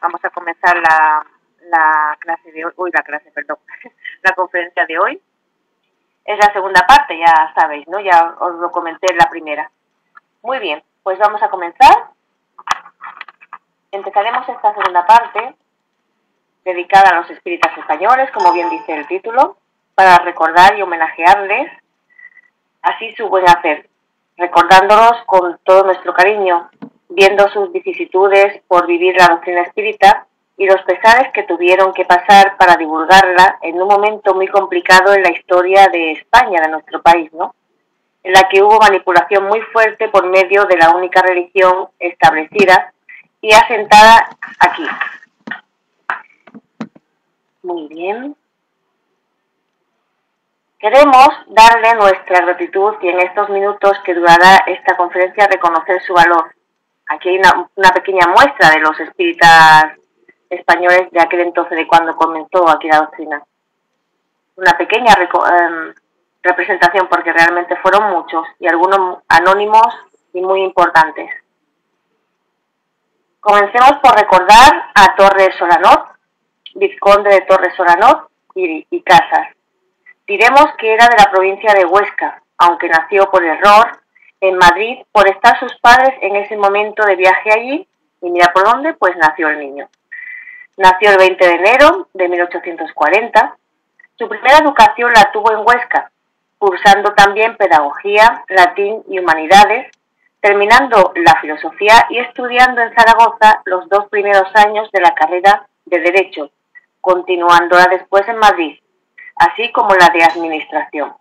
Vamos a comenzar la clase de hoy, la conferencia de hoy. Es la segunda parte, ya sabéis, ¿no? Ya os lo comenté en la primera. Muy bien, pues vamos a comenzar. Empezaremos esta segunda parte, dedicada a los espíritas españoles, como bien dice el título, para recordar y homenajearles así su buen hacer, recordándolos con todo nuestro cariño, viendo sus vicisitudes por vivir la doctrina espírita y los pesares que tuvieron que pasar para divulgarla en un momento muy complicado en la historia de España, de nuestro país, ¿no? En la que hubo manipulación muy fuerte por medio de la única religión establecida y asentada aquí. Muy bien. Queremos darle nuestra gratitud y en estos minutos que durará esta conferencia reconocer su valor. Aquí hay una pequeña muestra de los espíritas españoles de aquel entonces, de cuando comenzó aquí la doctrina. Una pequeña representación, porque realmente fueron muchos y algunos anónimos y muy importantes. Comencemos por recordar a Torres Solanot, vizconde de Torres Solanot y Casas. Diremos que era de la provincia de Huesca, aunque nació por error en Madrid por estar sus padres en ese momento de viaje allí, y mira por dónde, pues nació el niño. Nació el 20 de enero de 1840. Su primera educación la tuvo en Huesca, cursando también pedagogía, latín y humanidades, terminando la filosofía y estudiando en Zaragoza los 2 primeros años de la carrera de Derecho, continuándola después en Madrid, así como la de Administración.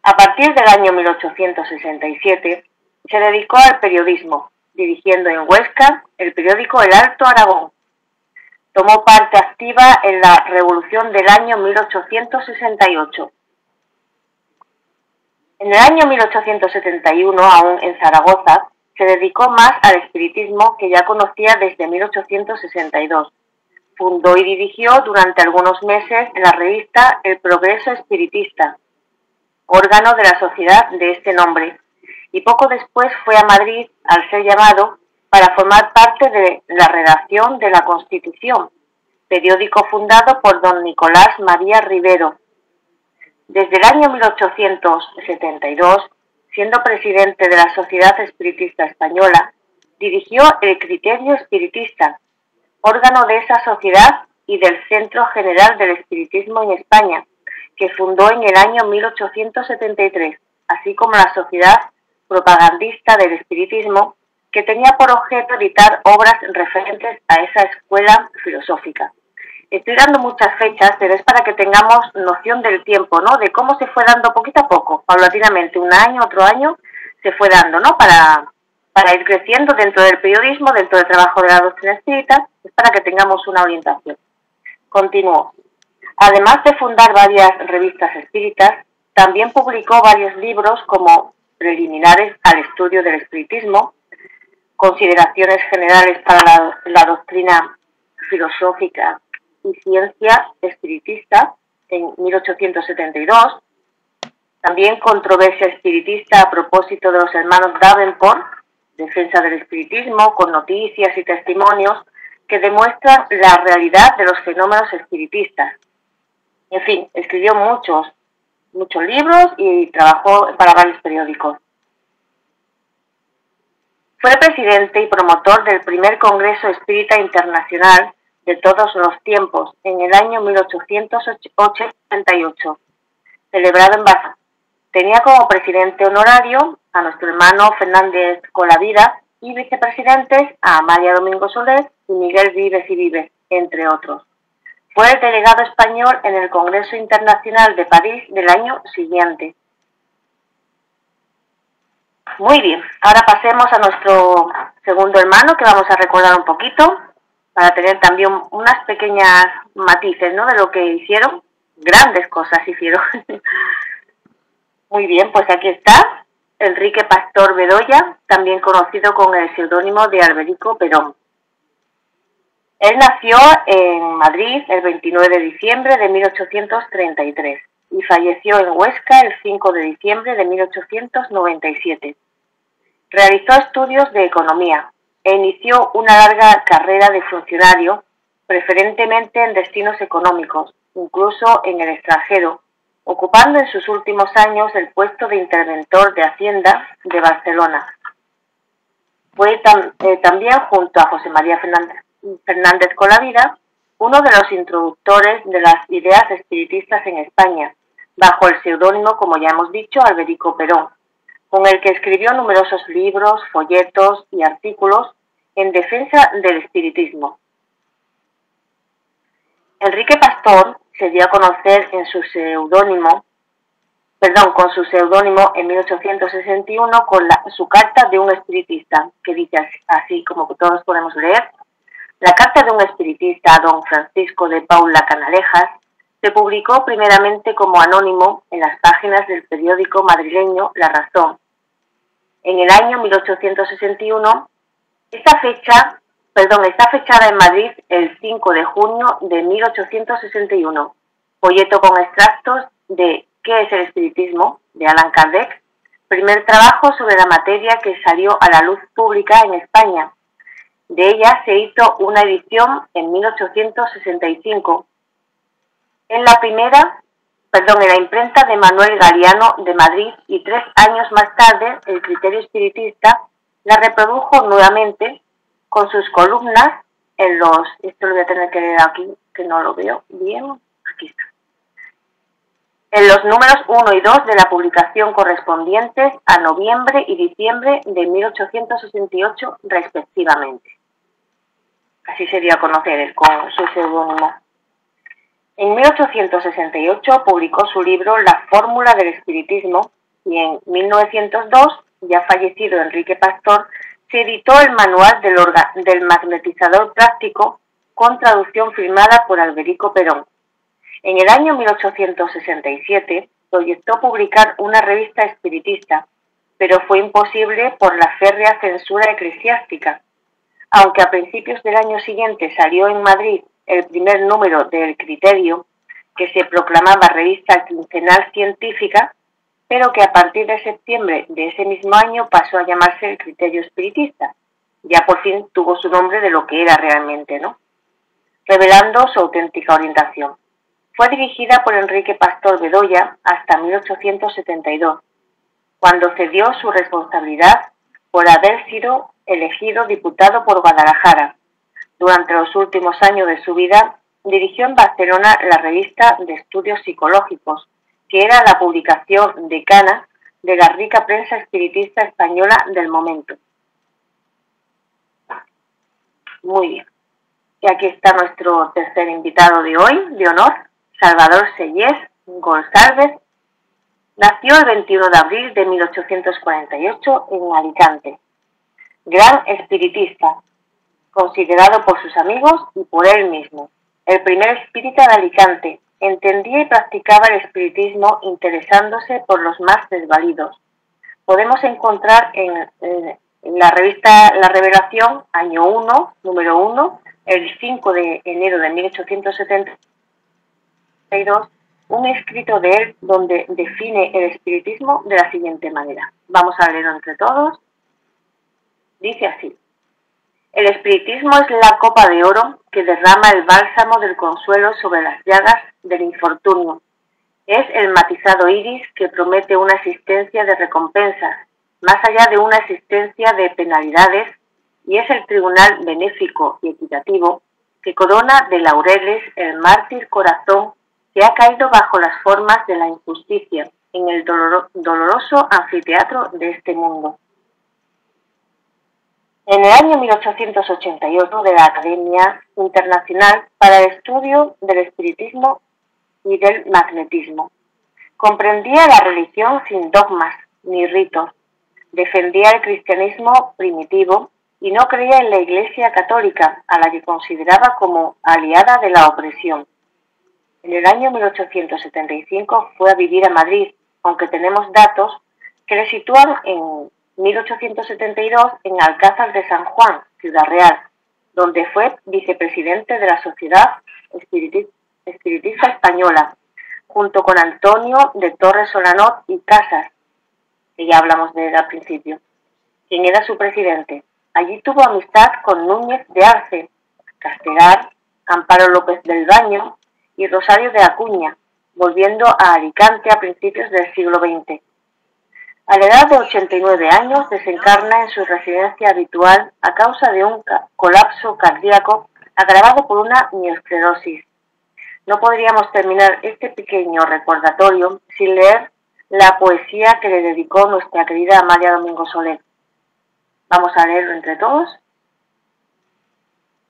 A partir del año 1867 se dedicó al periodismo, dirigiendo en Huesca el periódico El Alto Aragón. Tomó parte activa en la Revolución del año 1868. En el año 1871, aún en Zaragoza, se dedicó más al espiritismo que ya conocía desde 1862. Fundó y dirigió durante algunos meses la revista El Progreso Espiritista, órgano de la sociedad de este nombre, y poco después fue a Madrid al ser llamado para formar parte de la redacción de la Constitución, periódico fundado por don Nicolás María Rivero. Desde el año 1872, siendo presidente de la Sociedad Espiritista Española, dirigió el Criterio Espiritista, órgano de esa sociedad y del Centro General del Espiritismo en España, que fundó en el año 1873, así como la Sociedad Propagandista del Espiritismo, que tenía por objeto editar obras referentes a esa escuela filosófica. Estoy dando muchas fechas, pero es para que tengamos noción del tiempo, ¿no? De cómo se fue dando poquito a poco, paulatinamente, un año, otro año, se fue dando, ¿no? Para ir creciendo dentro del periodismo, dentro del trabajo de la doctrina espírita, es para que tengamos una orientación. Continúo. Además de fundar varias revistas espíritas, también publicó varios libros como Preliminares al estudio del espiritismo, Consideraciones generales para la doctrina filosófica y ciencia espiritista en 1872, también Controversia espiritista a propósito de los hermanos Davenport, Defensa del espiritismo, con noticias y testimonios que demuestran la realidad de los fenómenos espiritistas. En fin, escribió muchos libros y trabajó para varios periódicos. Fue presidente y promotor del primer Congreso Espírita Internacional de todos los tiempos en el año 1888, celebrado en Baza. Tenía como presidente honorario a nuestro hermano Fernández Colavida y vicepresidentes a Amalia Domingo Soler y Miguel Vives y Vives, entre otros. Fue el delegado español en el Congreso Internacional de París del año siguiente. Muy bien, ahora pasemos a nuestro segundo hermano, que vamos a recordar un poquito, para tener también unas pequeñas matices, ¿no?, de lo que hicieron. Grandes cosas hicieron. Muy bien, pues aquí está Enrique Pastor Bedoya, también conocido con el seudónimo de Alberico Perón. Él nació en Madrid el 29 de diciembre de 1833 y falleció en Huesca el 5 de diciembre de 1897. Realizó estudios de economía, e inició una larga carrera de funcionario, preferentemente en destinos económicos, incluso en el extranjero, ocupando en sus últimos años el puesto de interventor de Hacienda de Barcelona. Fue también, junto a José María Fernández Colavida, uno de los introductores de las ideas espiritistas en España, bajo el seudónimo, como ya hemos dicho, Alberico Perón, con el que escribió numerosos libros, folletos y artículos en defensa del espiritismo. Enrique Pastor se dio a conocer con su seudónimo en 1861 con su carta de un espiritista, que dice así como que todos podemos leer. La carta de un espiritista a don Francisco de Paula Canalejas se publicó primeramente como anónimo en las páginas del periódico madrileño La Razón. En el año 1861, está fechada en Madrid el 5 de junio de 1861, folleto con extractos de ¿Qué es el espiritismo?, de Allan Kardec, primer trabajo sobre la materia que salió a la luz pública en España. De ella se hizo una edición en 1865. En la imprenta de Manuel Galiano de Madrid, y 3 años más tarde el Criterio Espiritista la reprodujo nuevamente con sus columnas esto lo voy a tener que leer aquí, que no lo veo bien, aquí está. En los números 1 y 2 de la publicación correspondientes a noviembre y diciembre de 1868 respectivamente. Así se dio a conocer él con su seudónimo. En 1868 publicó su libro La fórmula del espiritismo y en 1902, ya fallecido Enrique Pastor, se editó el manual del magnetizador práctico con traducción firmada por Alberico Perón. En el año 1867 proyectó publicar una revista espiritista, pero fue imposible por la férrea censura eclesiástica. Aunque a principios del año siguiente salió en Madrid el primer número del Criterio, que se proclamaba revista quincenal científica, pero que a partir de septiembre de ese mismo año pasó a llamarse el Criterio Espiritista. Ya por fin tuvo su nombre de lo que era realmente, ¿no? Revelando su auténtica orientación. Fue dirigida por Enrique Pastor Bedoya hasta 1872, cuando cedió su responsabilidad por haber sido elegido diputado por Guadalajara. Durante los últimos años de su vida, dirigió en Barcelona la revista de Estudios Psicológicos, que era la publicación decana de la rica prensa espiritista española del momento. Muy bien. Y aquí está nuestro tercer invitado de hoy, de honor, Salvador Sellés González. Nació el 21 de abril de 1848 en Alicante. Gran espiritista, considerado por sus amigos y por él mismo. El primer espírita de Alicante, entendía y practicaba el espiritismo interesándose por los más desvalidos. Podemos encontrar en la revista La Revelación, año 1, número 1, el 5 de enero de 1872, un escrito de él donde define el espiritismo de la siguiente manera. Vamos a leerlo entre todos. Dice así: el espiritismo es la copa de oro que derrama el bálsamo del consuelo sobre las llagas del infortunio. Es el matizado iris que promete una existencia de recompensas, más allá de una existencia de penalidades, y es el tribunal benéfico y equitativo que corona de laureles el mártir corazón que ha caído bajo las formas de la injusticia en el doloroso anfiteatro de este mundo. En el año 1888 de la Academia Internacional para el Estudio del Espiritismo y del Magnetismo. Comprendía la religión sin dogmas ni ritos, defendía el cristianismo primitivo y no creía en la Iglesia católica, a la que consideraba como aliada de la opresión. En el año 1875 fue a vivir a Madrid, aunque tenemos datos que le sitúan en 1872 en Alcázar de San Juan, Ciudad Real, donde fue vicepresidente de la Sociedad Espiritista Española, junto con Antonio de Torres Solanot y Casas, que ya hablamos de él al principio, quien era su presidente. Allí tuvo amistad con Núñez de Arce, Castelar, Amparo López del Baño y Rosario de Acuña, volviendo a Alicante a principios del siglo XX. A la edad de 89 años desencarna en su residencia habitual a causa de un colapso cardíaco agravado por una miosclerosis. No podríamos terminar este pequeño recordatorio sin leer la poesía que le dedicó nuestra querida Amalia Domingo Soler. Vamos a leerlo entre todos.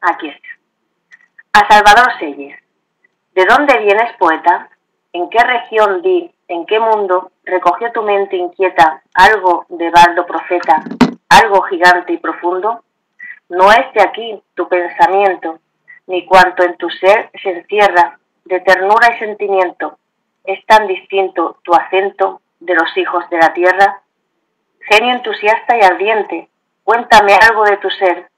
Aquí está. A Salvador Selles. ¿De dónde vienes, poeta? ¿En qué región en qué mundo recogió tu mente inquieta algo de bardo profeta, algo gigante y profundo? No es de aquí tu pensamiento, ni cuanto en tu ser se encierra de ternura y sentimiento. Es tan distinto tu acento de los hijos de la tierra. Genio entusiasta y ardiente, cuéntame algo de tu ser.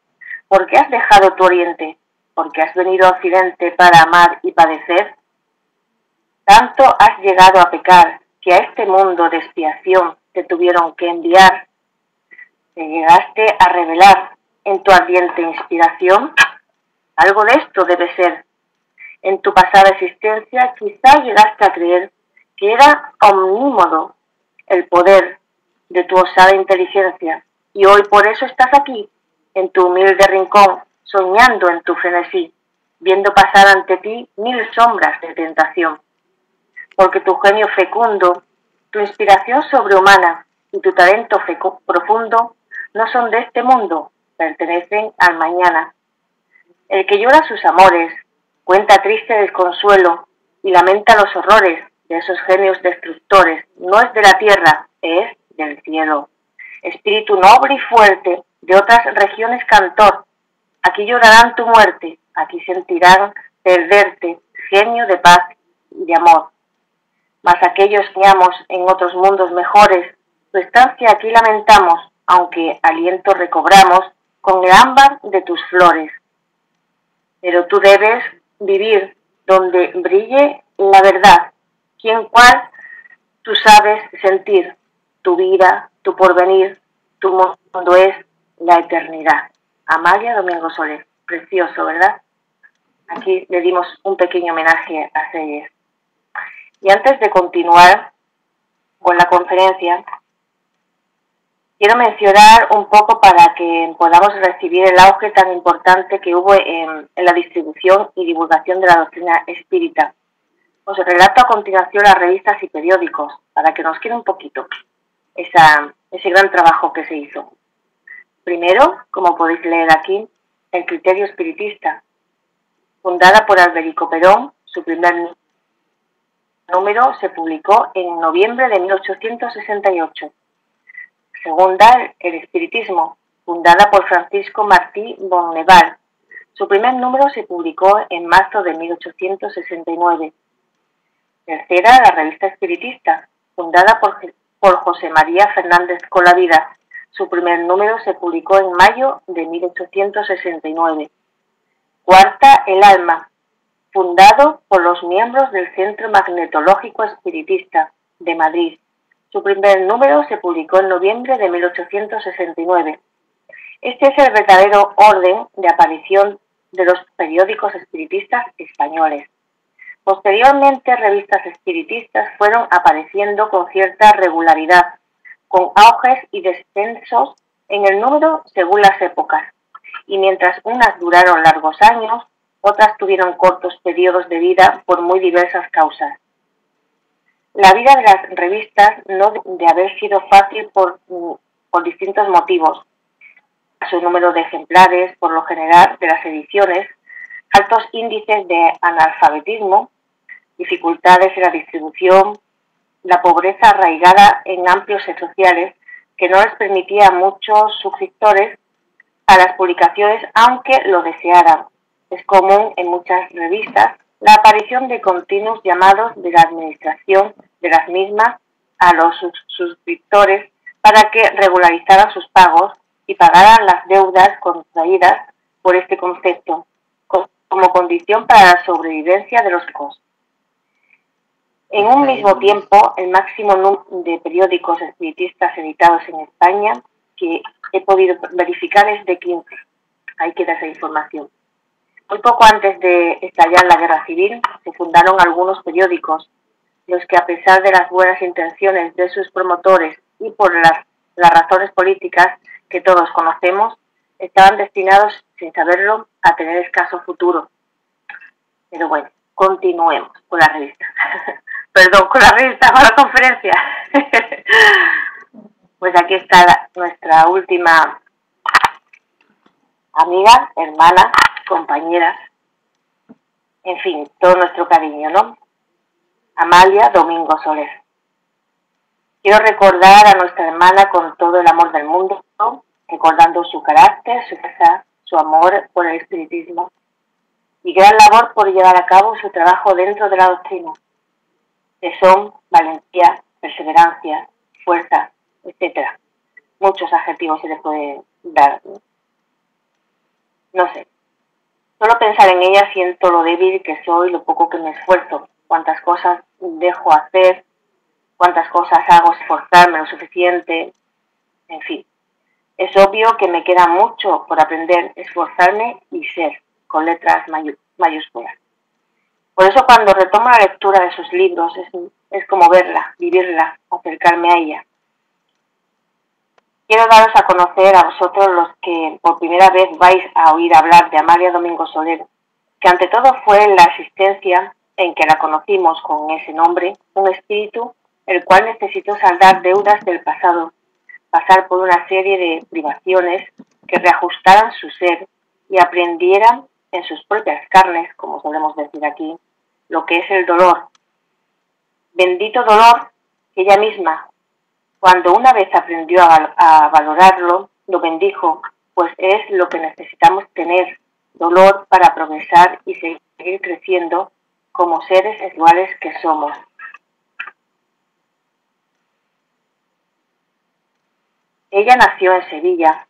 ¿Por qué has dejado tu oriente? ¿Por qué has venido a Occidente para amar y padecer? Tanto has llegado a pecar que a este mundo de expiación te tuvieron que enviar. ¿Te llegaste a revelar en tu ardiente inspiración? Algo de esto debe ser. En tu pasada existencia quizá llegaste a creer que era omnímodo el poder de tu osada inteligencia y hoy por eso estás aquí, en tu humilde rincón, soñando en tu frenesí, viendo pasar ante ti 1000 sombras de tentación. Porque tu genio fecundo, tu inspiración sobrehumana y tu talento profundo no son de este mundo, pertenecen al mañana. El que llora sus amores, cuenta triste desconsuelo y lamenta los horrores de esos genios destructores, no es de la tierra, es del cielo. Espíritu noble y fuerte, de otras regiones cantor, aquí llorarán tu muerte, aquí sentirán perderte, genio de paz y de amor. Mas aquellos que amamos en otros mundos mejores, tu estancia aquí lamentamos, aunque aliento recobramos con el ámbar de tus flores. Pero tú debes vivir donde brille la verdad, quien cual tú sabes sentir, tu vida, tu porvenir, tu mundo es la eternidad. Amalia Domingo Soler, precioso, ¿verdad? Aquí le dimos un pequeño homenaje a Selles. Y antes de continuar con la conferencia, quiero mencionar un poco para que podamos recibir el auge tan importante que hubo en la distribución y divulgación de la doctrina espírita. Os relato a continuación las revistas y periódicos, para que nos quede un poquito ese gran trabajo que se hizo. Primero, como podéis leer aquí, El Criterio Espiritista, fundada por Alberico Perón. Su primer número se publicó en noviembre de 1868. Segunda, El Espiritismo, fundada por Francisco Martí Bonneval. Su primer número se publicó en marzo de 1869. Tercera, la Revista Espiritista, fundada por José María Fernández Colavida. Su primer número se publicó en mayo de 1869. Cuarta, El Alma, fundado por los miembros del Centro Magnetológico Espiritista de Madrid. Su primer número se publicó en noviembre de 1869. Este es el verdadero orden de aparición de los periódicos espiritistas españoles. Posteriormente, revistas espiritistas fueron apareciendo con cierta regularidad, con auges y descensos en el número según las épocas, y mientras unas duraron largos años, otras tuvieron cortos periodos de vida por muy diversas causas. La vida de las revistas no de haber sido fácil por distintos motivos. Su número de ejemplares, por lo general, de las ediciones, altos índices de analfabetismo, dificultades en la distribución, la pobreza arraigada en amplios sociales que no les permitía a muchos suscriptores a las publicaciones aunque lo desearan. Es común en muchas revistas la aparición de continuos llamados de la administración de las mismas a los suscriptores para que regularizaran sus pagos y pagaran las deudas contraídas por este concepto, como condición para la sobrevivencia de los costos. En un mismo tiempo, el máximo número de periódicos espiritistas editados en España, que he podido verificar es de 15. Ahí queda esa información. Muy poco antes de estallar la guerra civil, se fundaron algunos periódicos, los que a pesar de las buenas intenciones de sus promotores y por las razones políticas que todos conocemos, estaban destinados, sin saberlo, a tener escaso futuro. Pero bueno, continuemos con la revista. Perdón, con la revista, con la conferencia. Pues aquí está nuestra última amiga, hermana, compañera, en fin, todo nuestro cariño, ¿no? Amalia Domingo Soler. Quiero recordar a nuestra hermana con todo el amor del mundo, ¿no? Recordando su carácter, su fuerza, su amor por el espiritismo y gran labor por llevar a cabo su trabajo dentro de la doctrina. Tesón, valentía, perseverancia, fuerza, etc. Muchos adjetivos se les puede dar. No sé. Solo pensar en ella siento lo débil que soy, lo poco que me esfuerzo, cuántas cosas dejo hacer, cuántas cosas hago esforzarme lo suficiente, en fin. Es obvio que me queda mucho por aprender, esforzarme y ser, con letras mayúsculas. Por eso cuando retomo la lectura de sus libros es como verla, vivirla, acercarme a ella. Quiero daros a conocer a vosotros los que por primera vez vais a oír hablar de Amalia Domingo Soler, que ante todo fue la existencia en que la conocimos con ese nombre, un espíritu el cual necesitó saldar deudas del pasado, pasar por una serie de privaciones que reajustaran su ser y aprendieran en sus propias carnes, como solemos decir aquí, lo que es el dolor. Bendito dolor que ella misma, cuando una vez aprendió a valorarlo, lo bendijo, pues es lo que necesitamos tener, dolor para progresar y seguir creciendo como seres iguales que somos. Ella nació en Sevilla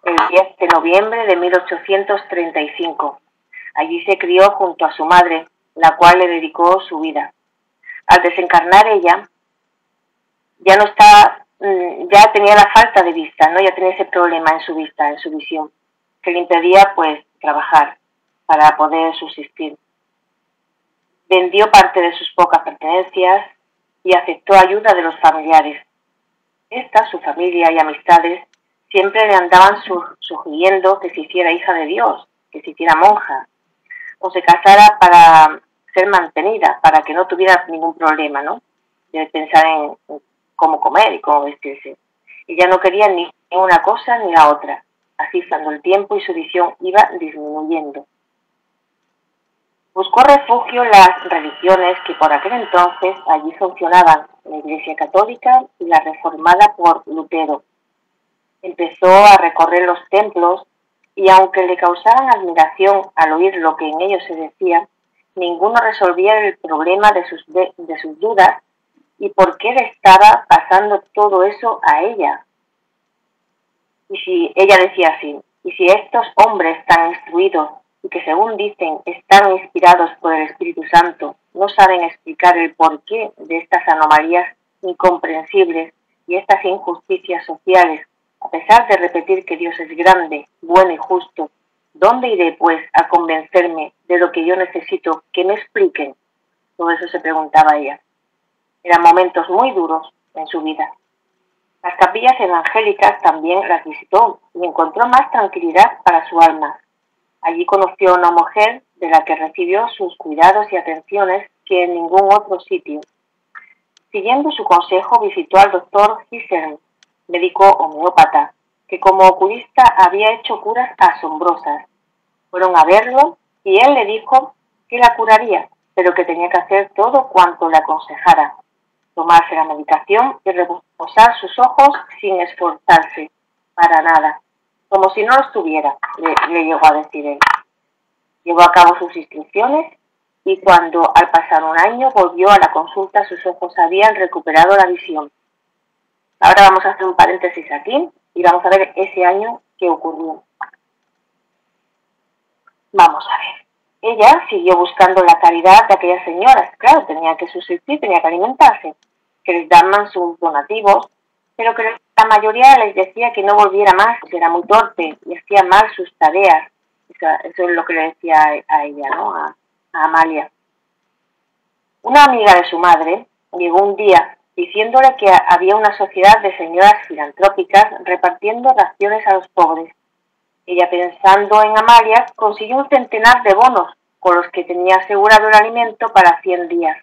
el 10 de noviembre de 1835. Allí se crió junto a su madre, la cual le dedicó su vida. Al desencarnar ella, ya tenía la falta de vista, ¿no? Ya tenía ese problema en su vista, en su visión, que le impedía pues trabajar para poder subsistir. Vendió parte de sus pocas pertenencias y aceptó ayuda de los familiares. Su familia y amistades siempre le andaban sugiriendo que se hiciera hija de Dios, que se hiciera monja, o se casara para ser mantenida, para que no tuviera ningún problema, ¿no? De pensar en cómo comer y cómo vestirse. Ella no quería ni una cosa ni la otra, así cuando el tiempo y su visión iba disminuyendo. Buscó refugio en las religiones que por aquel entonces allí funcionaban, la Iglesia Católica y la reformada por Lutero. Empezó a recorrer los templos y aunque le causaban admiración al oír lo que en ellos se decía, ninguno resolvía el problema de sus dudas y por qué le estaba pasando todo eso a ella. Y si ella decía así, y si estos hombres tan instruidos y que según dicen están inspirados por el Espíritu Santo, no saben explicar el porqué de estas anomalías incomprensibles y estas injusticias sociales, a pesar de repetir que Dios es grande, bueno y justo, ¿dónde iré pues a convencerme de lo que yo necesito que me expliquen? Todo eso se preguntaba ella. Eran momentos muy duros en su vida. Las capillas evangélicas también las visitó y encontró más tranquilidad para su alma. Allí conoció a una mujer de la que recibió sus cuidados y atenciones que en ningún otro sitio. Siguiendo su consejo, visitó al doctor Hissern, médico homeópata, que como oculista había hecho curas asombrosas. Fueron a verlo y él le dijo que la curaría, pero que tenía que hacer todo cuanto le aconsejara. Tomarse la medicación y reposar sus ojos sin esforzarse, para nada, como si no los tuviera, le llegó a decir él. Llevó a cabo sus instrucciones y cuando al pasar un año volvió a la consulta, sus ojos habían recuperado la visión. Ahora vamos a hacer un paréntesis aquí y vamos a ver ese año que ocurrió. Vamos a ver. Ella siguió buscando la caridad de aquellas señoras. Claro, tenía que subsistir, tenía que alimentarse, que les daban sus donativos, pero que les La mayoría les decía que no volviera más, que era muy torpe y hacía mal sus tareas. Eso es lo que le decía a ella, ¿no? A Amalia. Una amiga de su madre llegó un día diciéndole que había una sociedad de señoras filantrópicas repartiendo raciones a los pobres. Ella, pensando en Amalia, consiguió un centenar de bonos con los que tenía asegurado el alimento para 100 días.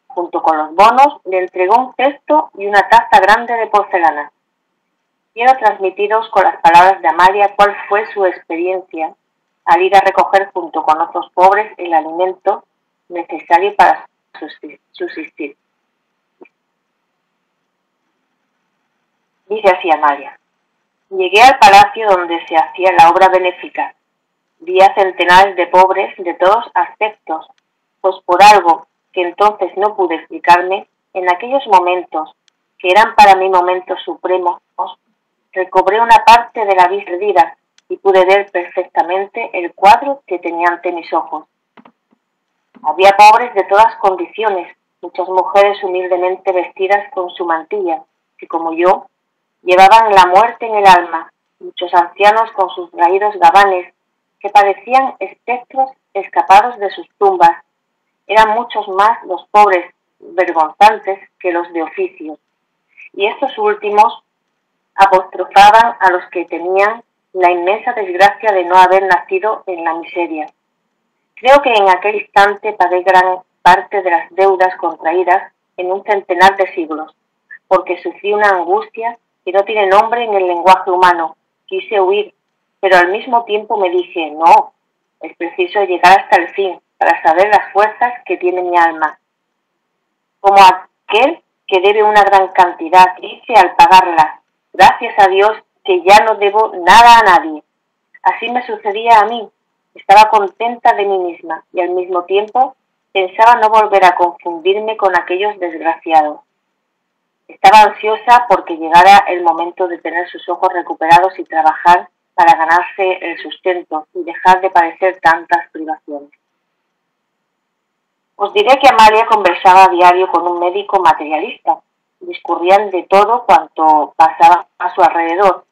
Junto con los bonos, le entregó un cesto y una taza grande de porcelana. Quiero transmitiros con las palabras de Amalia cuál fue su experiencia al ir a recoger junto con otros pobres el alimento necesario para subsistir. Dice así Amalia: llegué al palacio donde se hacía la obra benéfica. Vi a centenares de pobres de todos aspectos, pues por algo que entonces no pude explicarme, en aquellos momentos, que eran para mí momentos supremos, recobré una parte de la vista perdida y pude ver perfectamente el cuadro que tenía ante mis ojos. Había pobres de todas condiciones, muchas mujeres humildemente vestidas con su mantilla, que como yo, llevaban la muerte en el alma, muchos ancianos con sus raídos gabanes, que parecían espectros escapados de sus tumbas. Eran muchos más los pobres vergonzantes que los de oficio, y estos últimos apostrofaban a los que tenían la inmensa desgracia de no haber nacido en la miseria. Creo que en aquel instante pagué gran parte de las deudas contraídas en un centenar de siglos, porque sufrí una angustia que no tiene nombre en el lenguaje humano. Quise huir, pero al mismo tiempo me dije, no, es preciso llegar hasta el fin para saber las fuerzas que tiene mi alma. Como aquel que debe una gran cantidad, dice al pagarla, gracias a Dios que ya no debo nada a nadie. Así me sucedía a mí. Estaba contenta de mí misma y al mismo tiempo pensaba no volver a confundirme con aquellos desgraciados. Estaba ansiosa porque llegara el momento de tener sus ojos recuperados y trabajar para ganarse el sustento y dejar de padecer tantas privaciones. Os diré que Amalia conversaba a diario con un médico materialista. Discurrían de todo cuanto pasaba a su alrededor.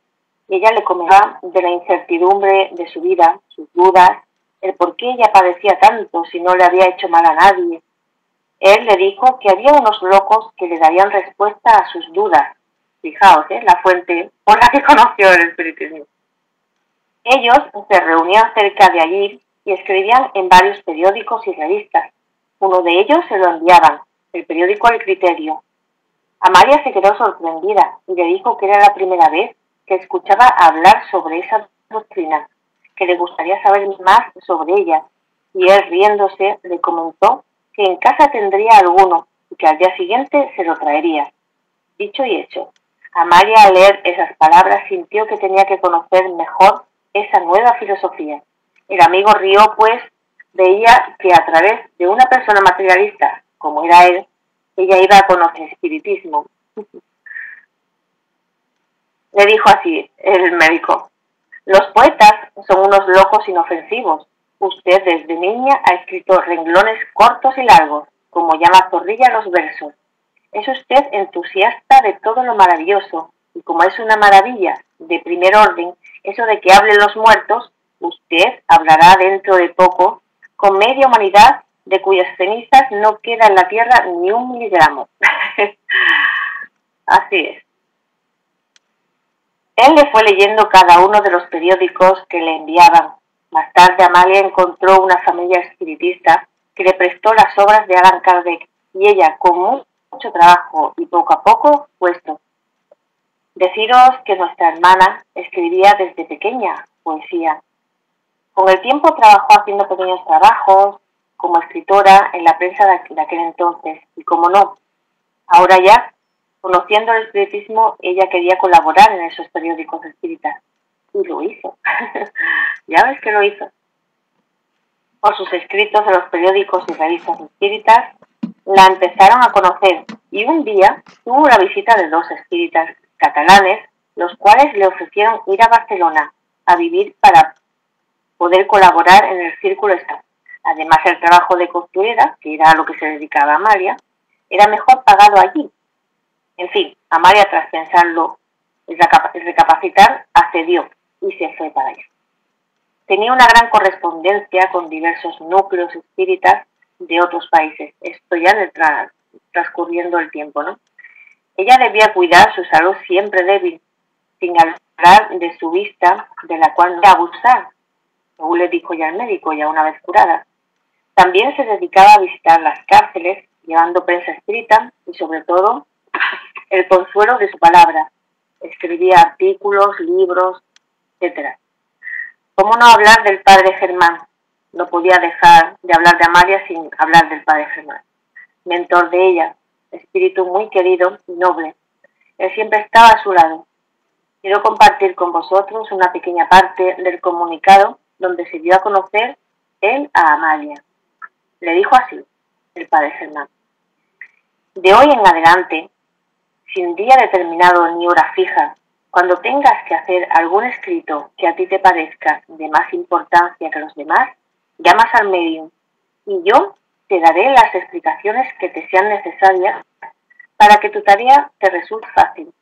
Ella le comentaba de la incertidumbre de su vida, sus dudas, el por qué ella padecía tanto si no le había hecho mal a nadie. Él le dijo que había unos locos que le darían respuesta a sus dudas. Fijaos, la fuente por la que conoció el espiritismo. Ellos se reunían cerca de allí y escribían en varios periódicos y revistas. Uno de ellos se lo enviaban, el periódico El Criterio. Amalia se quedó sorprendida y le dijo que era la primera vez que escuchaba hablar sobre esa doctrina, que le gustaría saber más sobre ella, y él, riéndose, le comentó que en casa tendría alguno y que al día siguiente se lo traería. Dicho y hecho, Amalia, al leer esas palabras, sintió que tenía que conocer mejor esa nueva filosofía. El amigo rió, pues veía que a través de una persona materialista, como era él, ella iba a conocer espiritismo. Le dijo así el médico: los poetas son unos locos inofensivos. Usted desde niña ha escrito renglones cortos y largos, como llama Zorrilla los versos. Es usted entusiasta de todo lo maravilloso, y como es una maravilla de primer orden, eso de que hablen los muertos, usted hablará dentro de poco con media humanidad de cuyas cenizas no queda en la tierra ni un miligramo. Así es. Él le fue leyendo cada uno de los periódicos que le enviaban. Más tarde Amalia encontró una familia espiritista que le prestó las obras de Allan Kardec y ella, con mucho trabajo y poco a poco, puesto. Deciros que nuestra hermana escribía desde pequeña poesía. Con el tiempo trabajó haciendo pequeños trabajos como escritora en la prensa de aquel entonces y, como no, ahora ya, conociendo el espiritismo, ella quería colaborar en esos periódicos espíritas. Y lo hizo. Ya ves que lo hizo. Por sus escritos en los periódicos y revistas espíritas, la empezaron a conocer y un día tuvo la visita de dos espíritas catalanes, los cuales le ofrecieron ir a Barcelona a vivir para poder colaborar en el círculo esta. Además, el trabajo de costurera, que era a lo que se dedicaba Amalia, era mejor pagado allí. En fin, Amalia, tras pensarlo El recapacitar accedió y se fue para allá. Tenía una gran correspondencia con diversos núcleos espíritas de otros países. Esto ya en el transcurriendo el tiempo, ¿no? Ella debía cuidar su salud siempre débil, sin hablar de su vista, de la cual no debía abusar, según le dijo ya el médico, ya una vez curada. También se dedicaba a visitar las cárceles, llevando prensa escrita y, sobre todo, el consuelo de su palabra. Escribía artículos, libros, etc. ¿Cómo no hablar del padre Germán? No podía dejar de hablar de Amalia sin hablar del padre Germán, mentor de ella, espíritu muy querido y noble. Él siempre estaba a su lado. Quiero compartir con vosotros una pequeña parte del comunicado donde se dio a conocer él a Amalia. Le dijo así, el padre Germán: de hoy en adelante, sin día determinado ni hora fija, cuando tengas que hacer algún escrito que a ti te parezca de más importancia que los demás, llamas al medium y yo te daré las explicaciones que te sean necesarias para que tu tarea te resulte fácil.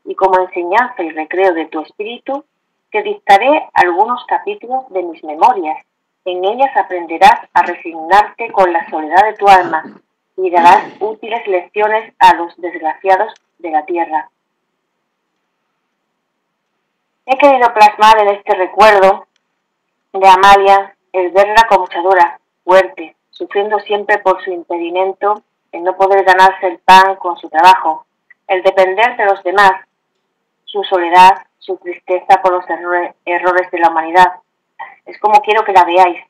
Y como enseñanza y recreo de tu espíritu, te dictaré algunos capítulos de mis memorias. En ellas aprenderás a resignarte con la soledad de tu alma y darás útiles lecciones a los desgraciados de la tierra. He querido plasmar en este recuerdo de Amalia el verla como luchadora, fuerte, sufriendo siempre por su impedimento, el no poder ganarse el pan con su trabajo, el depender de los demás, su soledad, su tristeza por los errores de la humanidad. Es como quiero que la veáis.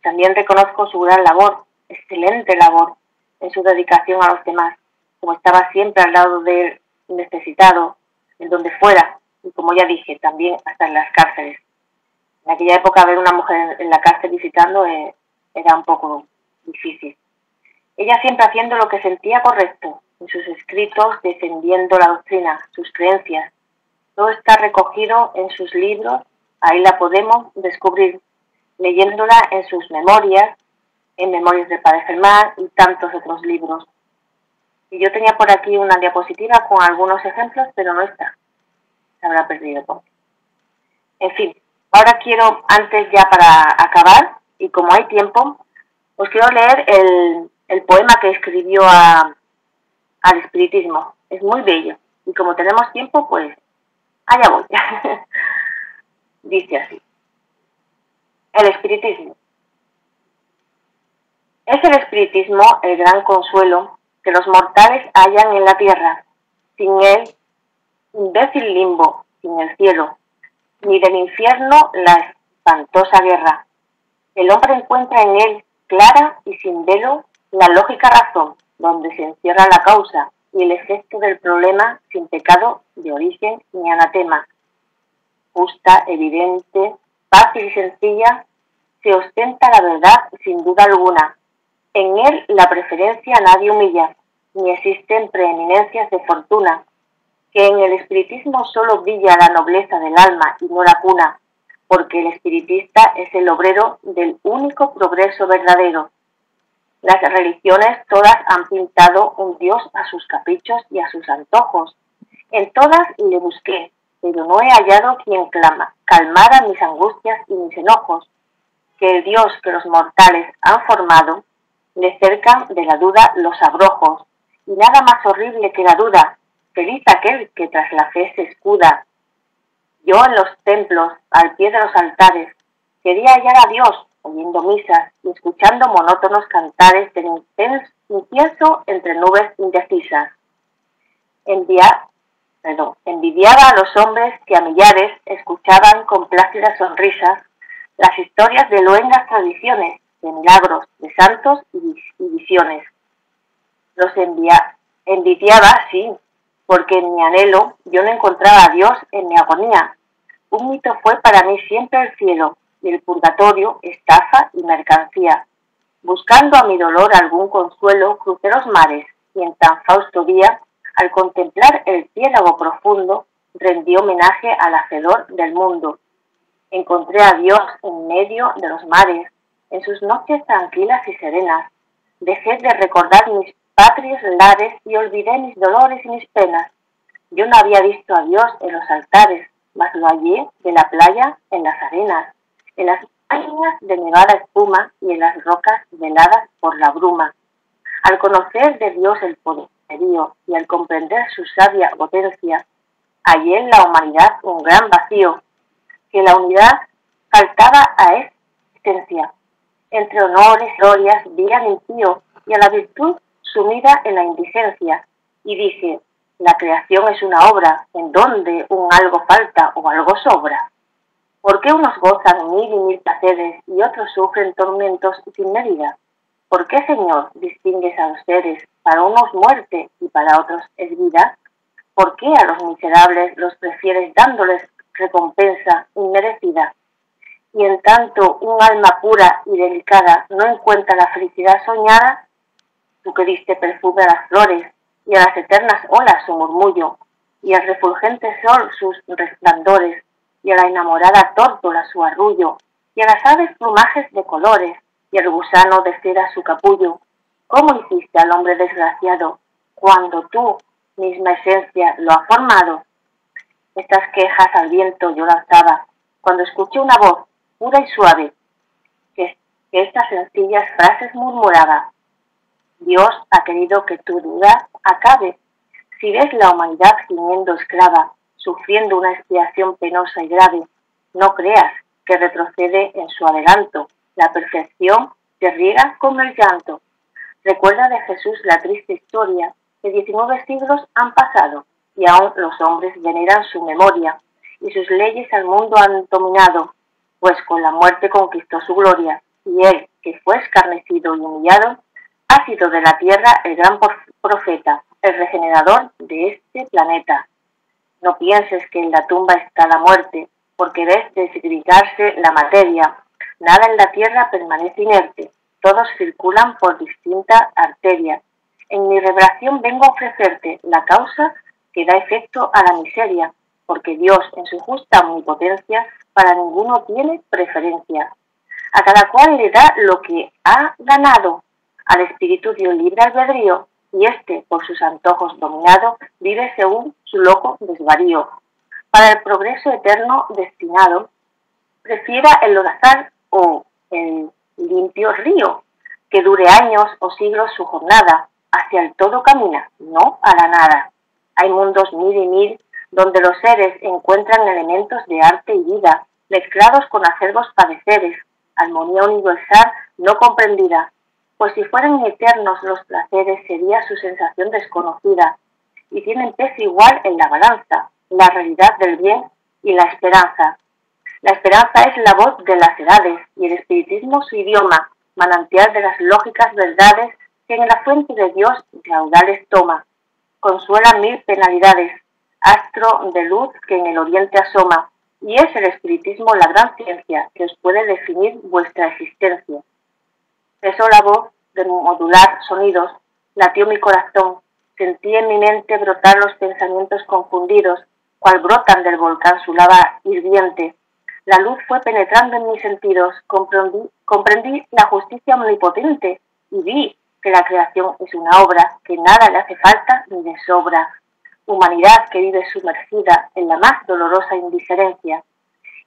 También reconozco su gran labor, excelente labor, en su dedicación a los demás, como estaba siempre al lado del necesitado, en donde fuera, y como ya dije, también hasta en las cárceles. En aquella época ver una mujer en la cárcel visitando era un poco difícil. Ella siempre haciendo lo que sentía correcto, en sus escritos defendiendo la doctrina, sus creencias. Todo está recogido en sus libros, ahí la podemos descubrir, leyéndola en sus memorias, en Memorias del Padre Germán y tantos otros libros. Y yo tenía por aquí una diapositiva con algunos ejemplos, pero no está. Se habrá perdido todo. En fin, ahora quiero, antes ya para acabar, y como hay tiempo, os quiero leer el poema que escribió al espiritismo. Es muy bello. Y como tenemos tiempo, pues allá voy. Dice así. El espiritismo. Es el espiritismo el gran consuelo que los mortales hallan en la tierra. Sin él, imbécil limbo, sin el cielo, ni del infierno la espantosa guerra. El hombre encuentra en él, clara y sin velo, la lógica razón, donde se encierra la causa y el efecto del problema sin pecado de origen ni anatema. Justa, evidente, fácil y sencilla, se ostenta la verdad sin duda alguna. En él la preferencia nadie humilla, ni existen preeminencias de fortuna, que en el espiritismo solo brilla la nobleza del alma y no la cuna, porque el espiritista es el obrero del único progreso verdadero. Las religiones todas han pintado un Dios a sus caprichos y a sus antojos. En todas le busqué, pero no he hallado quien calmara mis angustias y mis enojos, que el Dios que los mortales han formado le cercan de la duda los abrojos, y nada más horrible que la duda, feliz aquel que tras la fe se escuda. Yo en los templos, al pie de los altares, quería hallar a Dios, oyendo misas y escuchando monótonos cantares del incienso entre nubes indecisas. Envidiaba a los hombres que a millares escuchaban con plácidas sonrisas las historias de luengas tradiciones, de milagros, de santos y visiones. Los envidiaba, sí, porque en mi anhelo yo no encontraba a Dios en mi agonía. Un mito fue para mí siempre el cielo y el purgatorio, estafa y mercancía. Buscando a mi dolor algún consuelo, crucé los mares y en tan fausto día, al contemplar el piélago profundo, rendí homenaje al hacedor del mundo. Encontré a Dios en medio de los mares, en sus noches tranquilas y serenas. Dejé de recordar mis patrios lares y olvidé mis dolores y mis penas. Yo no había visto a Dios en los altares, mas lo hallé de la playa en las arenas, en las montañas de nevada espuma y en las rocas veladas por la bruma. Al conocer de Dios el poderío y al comprender su sabia potencia, hallé en la humanidad un gran vacío, que la unidad faltaba a existencia. Entre honores y glorias vi al impío y a la virtud sumida en la indigencia, y dije, la creación es una obra en donde un algo falta o algo sobra. ¿Por qué unos gozan mil y mil placeres y otros sufren tormentos sin medida? ¿Por qué, Señor, distingues a los seres? Para unos muerte y para otros es vida. ¿Por qué a los miserables los prefieres dándoles recompensa inmerecida? Y en tanto un alma pura y delicada no encuentra la felicidad soñada, tú que diste perfume a las flores y a las eternas olas su murmullo, y al refulgente sol sus resplandores, y a la enamorada tórtola su arrullo, y a las aves plumajes de colores, y al gusano de cera su capullo, ¿cómo hiciste al hombre desgraciado, cuando tú, misma esencia, lo has formado? Estas quejas al viento yo lanzaba, cuando escuché una voz pura y suave, que estas sencillas frases murmuraba. Dios ha querido que tu duda acabe. Si ves la humanidad gimiendo esclava, sufriendo una expiación penosa y grave, no creas que retrocede en su adelanto. La perfección se riega con el llanto. Recuerda de Jesús la triste historia que 19 siglos han pasado y aún los hombres veneran su memoria y sus leyes al mundo han dominado, pues con la muerte conquistó su gloria y él, que fue escarnecido y humillado, ha sido de la tierra el gran profeta, el regenerador de este planeta. No pienses que en la tumba está la muerte, porque ves desgrigarse la materia. Nada en la tierra permanece inerte, todos circulan por distinta arteria. En mi revelación vengo a ofrecerte la causa que da efecto a la miseria, porque Dios, en su justa omnipotencia, para ninguno tiene preferencia. A cada cual le da lo que ha ganado. Al espíritu dio libre albedrío, y éste, por sus antojos dominado, vive según su loco desvarío. Para el progreso eterno destinado, prefiera el lodazal o el limpio río, que dure años o siglos su jornada, hacia el todo camina, no a la nada. Hay mundos mil y mil, donde los seres encuentran elementos de arte y vida, mezclados con acervos padeceres, armonía universal no comprendida, pues si fueran eternos los placeres sería su sensación desconocida, y tienen peso igual en la balanza, la realidad del bien y la esperanza. La esperanza es la voz de las edades, y el espiritismo su idioma, manantial de las lógicas verdades que en la fuente de Dios raudales toma. Consuela mil penalidades, astro de luz que en el oriente asoma, y es el espiritismo la gran ciencia que os puede definir vuestra existencia. Cesó la voz de modular sonidos, latió mi corazón, sentí en mi mente brotar los pensamientos confundidos, cual brotan del volcán su lava hirviente. La luz fue penetrando en mis sentidos, comprendí la justicia omnipotente y vi que la creación es una obra que nada le hace falta ni le sobra. Humanidad que vive sumergida en la más dolorosa indiferencia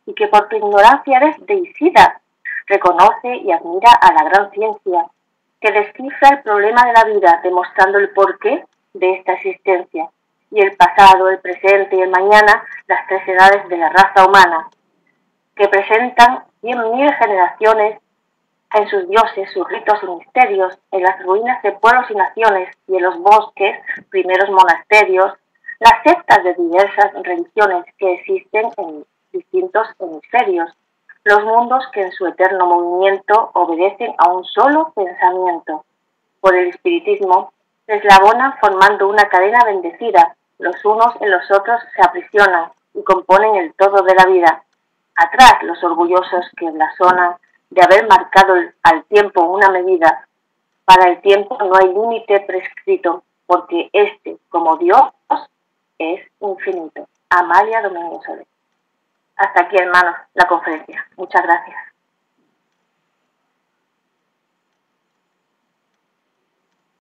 y que por tu ignorancia eres deicida, reconoce y admira a la gran ciencia, que descifra el problema de la vida, demostrando el porqué de esta existencia, y el pasado, el presente y el mañana, las tres edades de la raza humana, que presentan 100.000 generaciones en sus dioses, sus ritos y misterios, en las ruinas de pueblos y naciones, y en los bosques, primeros monasterios, las sectas de diversas religiones que existen en distintos hemisferios, los mundos que en su eterno movimiento obedecen a un solo pensamiento. Por el espiritismo se eslabonan formando una cadena bendecida, los unos en los otros se aprisionan y componen el todo de la vida. Atrás los orgullosos que blasonan de haber marcado al tiempo una medida. Para el tiempo no hay límite prescrito, porque este, como Dios, es infinito. Amalia Domingo Soler. Hasta aquí, hermanos, la conferencia. Muchas gracias.